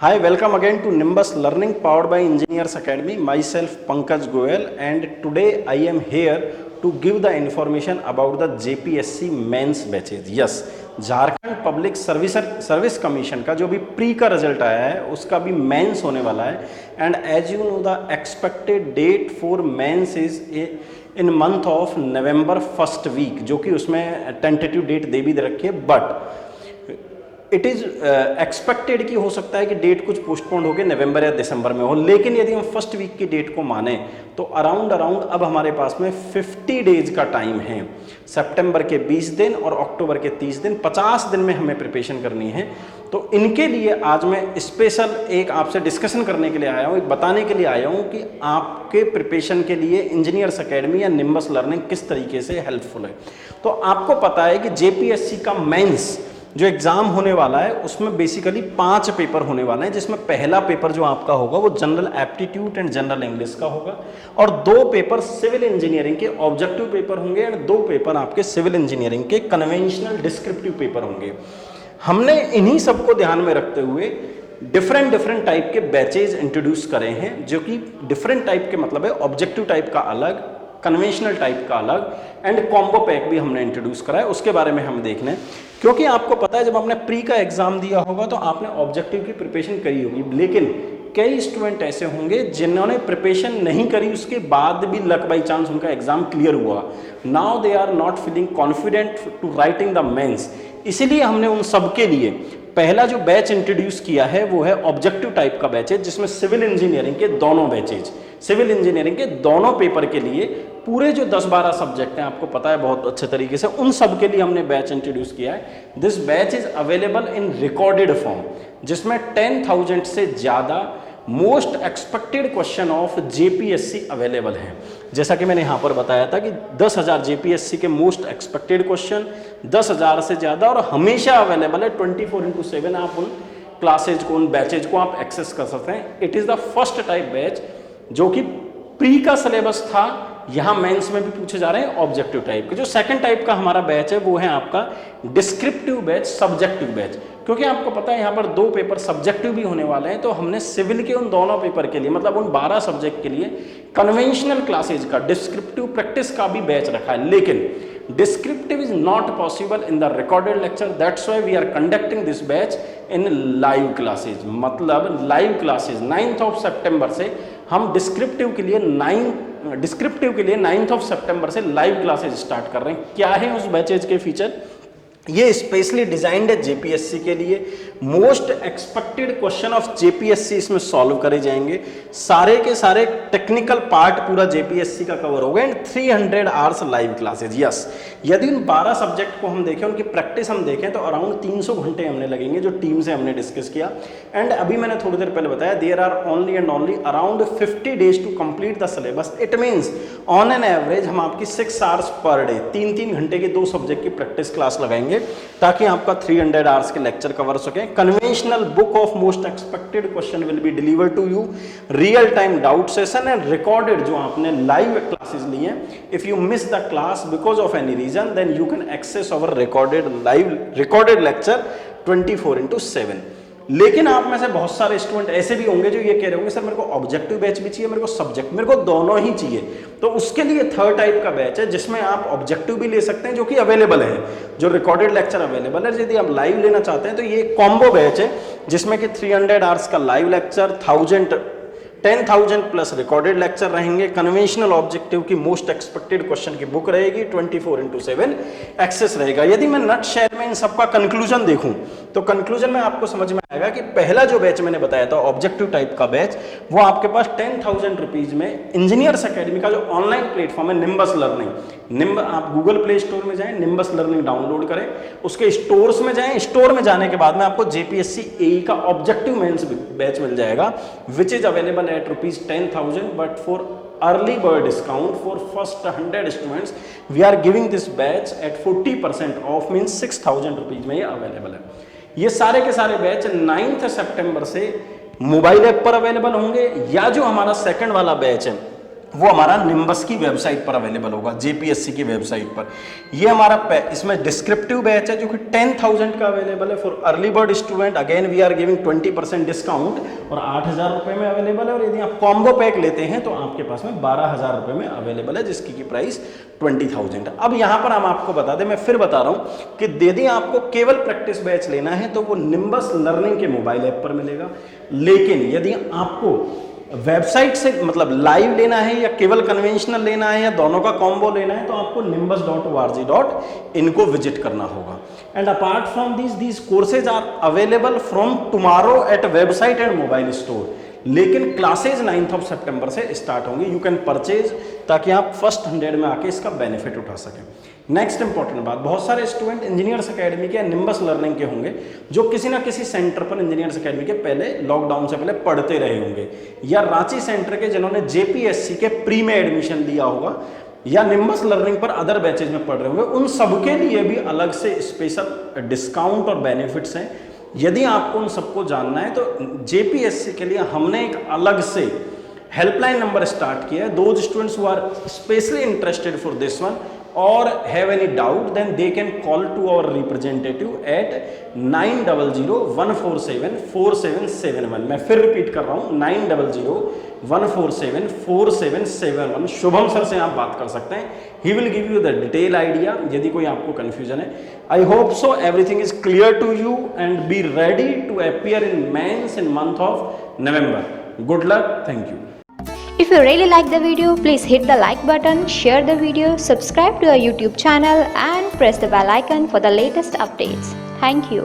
Hi, welcome again to Nimbus Learning powered by Engineers Academy. Myself Pankaj Goyal, and today I am here to give the information about the JPSC mains batches. Yes, Jharkhand public service commission का जो भी pre का result आया है उसका भी mains होने वाला है. And as you know the expected date for mains is in month of November first week, जो कि उसमें टेंटेटिव डेट दे भी दे रखी है, बट इट इज़ एक्सपेक्टेड कि हो सकता है कि डेट कुछ पोस्टपोन होकर नवंबर या दिसंबर में हो. लेकिन यदि हम फर्स्ट वीक की डेट को माने तो अराउंड अब हमारे पास में 50 डेज का टाइम है. सितंबर के 20 दिन और अक्टूबर के 30 दिन, 50 दिन में हमें प्रिपरेशन करनी है. तो इनके लिए आज मैं स्पेशल एक आपसे डिस्कशन करने के लिए आया हूँ, एक बताने के लिए आया हूँ कि आपके प्रिपरेशन के लिए इंजीनियर्स एकेडमी या निम्बस लर्निंग किस तरीके से हेल्पफुल है. तो आपको पता है कि जेपीएससी का मेंस जो एग्जाम होने वाला है उसमें बेसिकली 5 पेपर होने वाले हैं, जिसमें पहला पेपर जो आपका होगा वो general aptitude and general English का होगा, और 2 पेपर सिविल इंजीनियरिंग के ऑब्जेक्टिव पेपर होंगे, एंड 2 पेपर आपके सिविल इंजीनियरिंग के कन्वेंशनल डिस्क्रिप्टिव पेपर होंगे. हमने इन्हीं सबको ध्यान में रखते हुए डिफरेंट टाइप के बैचेज इंट्रोड्यूस करे हैं, जो कि डिफरेंट टाइप के मतलब है ऑब्जेक्टिव टाइप का अलग, कन्वेंशनल टाइप का अलग, एंड कॉम्बो पैक भी हमने इंट्रोड्यूस करा है. उसके बारे में हम देख लें, क्योंकि आपको पता है जब आपने प्री का एग्जाम दिया होगा तो आपने ऑब्जेक्टिव की प्रिपरेशन करी होगी, लेकिन कई स्टूडेंट ऐसे होंगे जिन्होंने प्रिपरेशन नहीं करी, उसके बाद भी लक बाई चांस उनका एग्जाम क्लियर हुआ. Now they are not feeling confident to writing the mains. इसीलिए हमने उन सब के लिए पहला जो बैच इंट्रोड्यूस किया है वो है ऑब्जेक्टिव टाइप का बैच है, जिसमें सिविल इंजीनियरिंग के दोनों बैचेज, सिविल इंजीनियरिंग के दोनों पेपर के लिए पूरे जो 10-12 सब्जेक्ट हैं, आपको पता है बहुत अच्छे तरीके से, उन सब के लिए हमने बैच इंट्रोड्यूस किया है. This batch is available in recorded form, जिसमें 10,000 से ज़्यादा most expected question of JPSC available हैं. जैसा कि मैंने यहाँ पर बताया था कि 10,000 जेपीएससी के मोस्ट एक्सपेक्टेड क्वेश्चन 10,000 से ज़्यादा, और हमेशा अवेलेबल है 24/7. आप उन क्लासेज को, उन बैचेज को आप एक्सेस कर सकते हैं. It is the first type batch जो कि प्री का सिलेबस था, यहाँ मेंस में भी पूछे जा रहे हैं ऑब्जेक्टिव टाइप के. जो सेकंड टाइप का हमारा बैच है वो है आपका डिस्क्रिप्टिव बैच, सब्जेक्टिव बैच. क्योंकि आपको पता है यहाँ पर 2 पेपर सब्जेक्टिव भी होने वाले हैं, तो हमने सिविल के उन दोनों पेपर के लिए, मतलब उन 12 सब्जेक्ट के लिए कन्वेंशनल क्लासेज का डिस्क्रिप्टिव प्रैक्टिस का भी बैच रखा है. लेकिन descriptive is not possible in the recorded lecture, that's why we are conducting this batch in live classes. मतलब लाइव क्लासेज 9 सितंबर से हम डिस्क्रिप्टिव के लिए 9 सितंबर से लाइव क्लासेज स्टार्ट कर रहे हैं. क्या है उस बैचेज के फीचर? ये स्पेशली डिजाइंड है जेपीएससी के लिए. Most expected question of JPSC इसमें सॉल्व करे जाएंगे. सारे के सारे टेक्निकल पार्ट पूरा जेपीएससी का कवर होगा, and 300 hours live classes. Yes, यदि उन 12 सब्जेक्ट को हम देखें, उनकी प्रैक्टिस हम देखें, तो अराउंड 300 घंटे हमने लगेंगे, जो टीम से हमने डिस्कस किया. एंड अभी मैंने थोड़ी देर पहले बताया, there are only and only around 50 days to complete the syllabus. It means on an average हम आपकी 6 आवर्स पर डे, 3-3 घंटे के 2 सब्जेक्ट की प्रैक्टिस क्लास लगाएंगे, ताकि आपका 300 आवर्स के लेक्चर कवर हो सके. Conventional book of most expected question will be deliver to you, real time doubt session and recorded जो आपने लाइव क्लासेस ली हैं. If you miss the class because of any reason, then you can access our recorded lecture 24/7. लेकिन आप में से बहुत सारे स्टूडेंट ऐसे भी होंगे जो ये कह रहे होंगे, सर मेरे को ऑब्जेक्टिव बैच भी चाहिए, मेरे को सब्जेक्ट, मेरे को दोनों ही चाहिए. तो उसके लिए थर्ड टाइप का बैच है, जिसमें आप ऑब्जेक्टिव भी ले सकते हैं, जो कि अवेलेबल है, जो रिकॉर्डेड लेक्चर अवेलेबल है. यदि आप लाइव लेना चाहते हैं तो ये कॉम्बो बैच है, जिसमें कि 300 आवर्स का live lecture, 10,000 plus recorded lecture रहेंगे. कन्वेंशनल ऑब्जेक्टिव की मोस्ट एक्सपेक्टेड क्वेश्चन की बुक रहेगी, 24/7 एक्सेस रहेगा. यदि मैं नट शेयर में इन सबका कंक्लूजन देखूं तो कंक्लूजन में आपको समझ में आएगा कि पहला जो बैच मैंने बताया था ऑब्जेक्टिव टाइप का बैच, वो आपके पास 10,000 रुपीज में इंजीनियर्स एकेडमी का जो ऑनलाइन प्लेटफॉर्म है निम्बस लर्निंग, आप गूगल प्ले स्टोर में जाएं, निम्बस लर्निंग डाउनलोड करें, उसके स्टोर्स में जाएं. स्टोर में जाने के बाद में आपको जेपीएससी एई का ऑब्जेक्टिव मेंस बैच मिल जाएगा, which is available at ₹10,000, but for early bird discount for first 100 students we are giving this batch at 40% off, means 6,000 rupees में ये अवेलेबल है. ये सारे के सारे बैच 9 सितंबर से मोबाइल ऐप पर अवेलेबल होंगे, या जो हमारा सेकंड वाला बैच है वो हमारा निम्बस की वेबसाइट पर अवेलेबल होगा, जेपीएससी की वेबसाइट पर। ये हमारा इसमें डिस्क्रिप्टिव बैच है जो कि 10,000 का अवेलेबल है for early bird student. Again we are giving 20% discount और 8,000 रुपये में अवेलेबल है। और यदि आप कॉम्बो पैक लेते हैं तो आपके पास में 12,000 रुपये में अवेलेबल है, जिसकी की प्राइस 20,000। अब यहाँ पर हम आपको बता दें, मैं फिर बता रहा हूँ कि यदि आपको केवल प्रैक्टिस बैच लेना है तो वो निम्बस लर्निंग के मोबाइल ऐप पर मिलेगा। लेकिन यदि आपको वेबसाइट से मतलब लाइव लेना है या केवल कन्वेंशनल लेना है या दोनों का कॉम्बो लेना है तो आपको nimbus.org.in को विजिट करना होगा। And apart from these courses are available from tomorrow at website and mobile store. लेकिन क्लासेज 9 सितंबर से स्टार्ट होंगे। यू कैन परचेज, ताकि आप फर्स्ट 100 में आके इसका बेनिफिट उठा सकें। नेक्स्ट इंपॉर्टेंट बात, बहुत सारे स्टूडेंट इंजीनियर्स अकेडमी के या निम्बस लर्निंग के होंगे जो किसी ना किसी सेंटर पर इंजीनियर्स अकेडमी के पहले लॉकडाउन से पहले पढ़ते रहे होंगे, या रांची सेंटर के जिन्होंने जेपीएससी के प्री में एडमिशन लिया होगा या निम्बस लर्निंग पर अदर बैचेज में पढ़ रहे होंगे। उन सबके लिए भी अलग से स्पेशल डिस्काउंट और बेनिफिट्स हैं। यदि आपको उन सबको जानना है तो जेपीएससी के लिए हमने एक अलग से हेल्पलाइन नंबर स्टार्ट किया है। Those students who are specially interested for this one or have any doubt, then they can call to our representative at 900-147-4771। मैं फिर रिपीट कर रहा हूँ, 900-147-4771। शुभम सर से आप बात कर सकते हैं। He will give you the detail idea यदि कोई आपको कंफ्यूजन है। I hope so everything is clear to you and be ready to appear in mains in month of November. Good luck, thank you. If you really like the video, please hit the like button, share the video, subscribe to our YouTube channel and press the bell icon for the latest updates. Thank you.